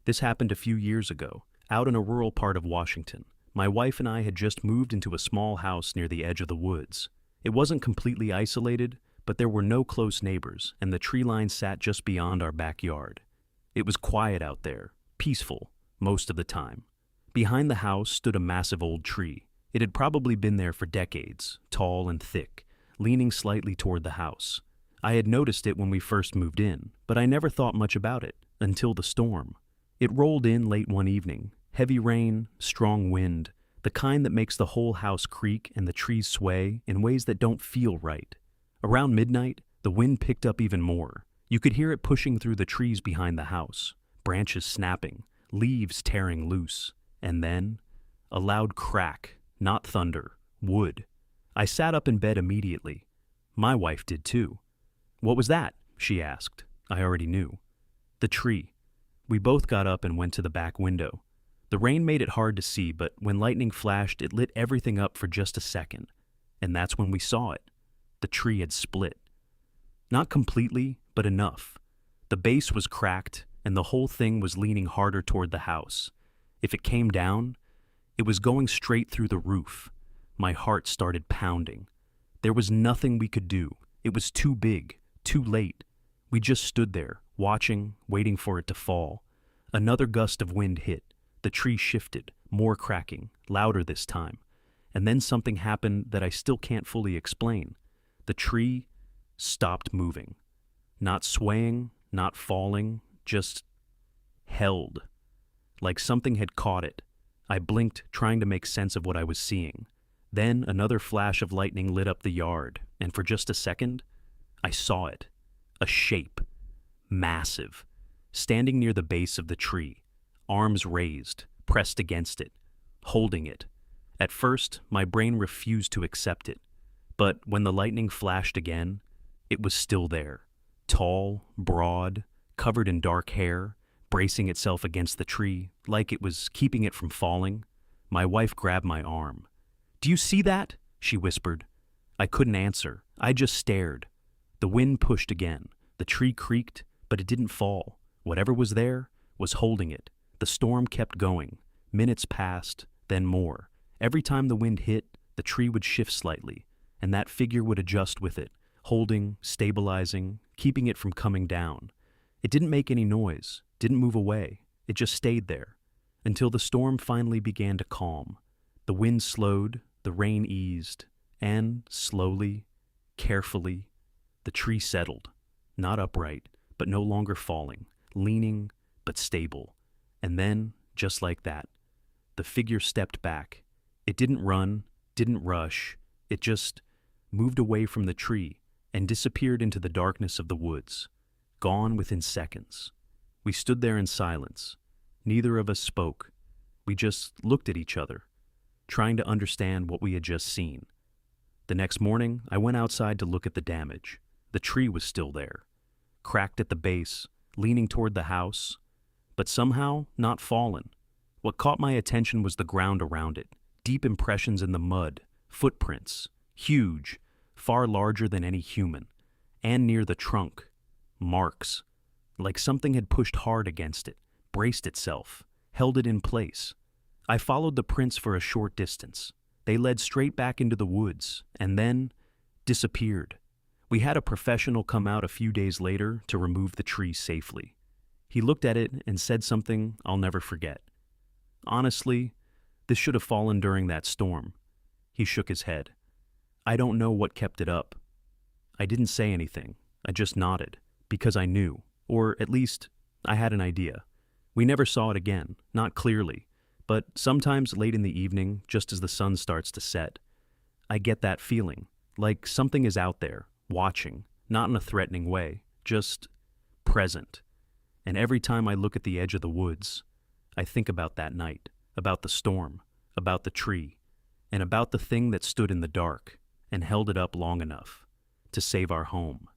This happened a few years ago, out in a rural part of Washington. My wife and I had just moved into a small house near the edge of the woods. It wasn't completely isolated, but there were no close neighbors, and the tree line sat just beyond our backyard. It was quiet out there, peaceful, most of the time. Behind the house stood a massive old tree. It had probably been there for decades, tall and thick, leaning slightly toward the house. I had noticed it when we first moved in, but I never thought much about it, until the storm. It rolled in late one evening. Heavy rain, strong wind, the kind that makes the whole house creak and the trees sway in ways that don't feel right. Around midnight, the wind picked up even more. You could hear it pushing through the trees behind the house, branches snapping, leaves tearing loose. And then, a loud crack, not thunder, wood. I sat up in bed immediately. My wife did too. "What was that?" she asked. I already knew. "The tree." We both got up and went to the back window. The rain made it hard to see, but when lightning flashed, it lit everything up for just a second. And that's when we saw it. The tree had split. Not completely, but enough. The base was cracked, and the whole thing was leaning harder toward the house. If it came down, it was going straight through the roof. My heart started pounding. There was nothing we could do. It was too big, too late. We just stood there, watching, waiting for it to fall. Another gust of wind hit. The tree shifted, more cracking, louder this time. And then something happened that I still can't fully explain. The tree stopped moving. Not swaying, not falling, just held. Like something had caught it. I blinked, trying to make sense of what I was seeing. Then another flash of lightning lit up the yard, and for just a second, I saw it. A shape. Massive. Standing near the base of the tree. Arms raised, pressed against it, holding it. At first, my brain refused to accept it. But when the lightning flashed again, it was still there. Tall, broad, covered in dark hair, bracing itself against the tree, like it was keeping it from falling. My wife grabbed my arm. "Do you see that?" she whispered. I couldn't answer. I just stared. The wind pushed again. The tree creaked, but it didn't fall. Whatever was there was holding it. The storm kept going. Minutes passed, then more. Every time the wind hit, the tree would shift slightly, and that figure would adjust with it, holding, stabilizing, keeping it from coming down. It didn't make any noise, didn't move away. It just stayed there, until the storm finally began to calm. The wind slowed, the rain eased, and slowly, carefully, the tree settled. Not upright, but no longer falling, leaning, but stable. And then, just like that, the figure stepped back. It didn't run, didn't rush. It just moved away from the tree and disappeared into the darkness of the woods, gone within seconds. We stood there in silence. Neither of us spoke. We just looked at each other, trying to understand what we had just seen. The next morning, I went outside to look at the damage. The tree was still there, cracked at the base, leaning toward the house, but somehow not fallen. What caught my attention was the ground around it, deep impressions in the mud, footprints, huge, far larger than any human, and near the trunk, marks, like something had pushed hard against it, braced itself, held it in place. I followed the prints for a short distance. They led straight back into the woods, and then disappeared. We had a professional come out a few days later to remove the tree safely. He looked at it and said something I'll never forget. "Honestly, this should have fallen during that storm." He shook his head. "I don't know what kept it up." I didn't say anything. I just nodded, because I knew, or at least I had an idea. We never saw it again, not clearly, but sometimes late in the evening, just as the sun starts to set, I get that feeling, like something is out there, watching, not in a threatening way, just present. And every time I look at the edge of the woods, I think about that night, about the storm, about the tree, and about the thing that stood in the dark and held it up long enough to save our home.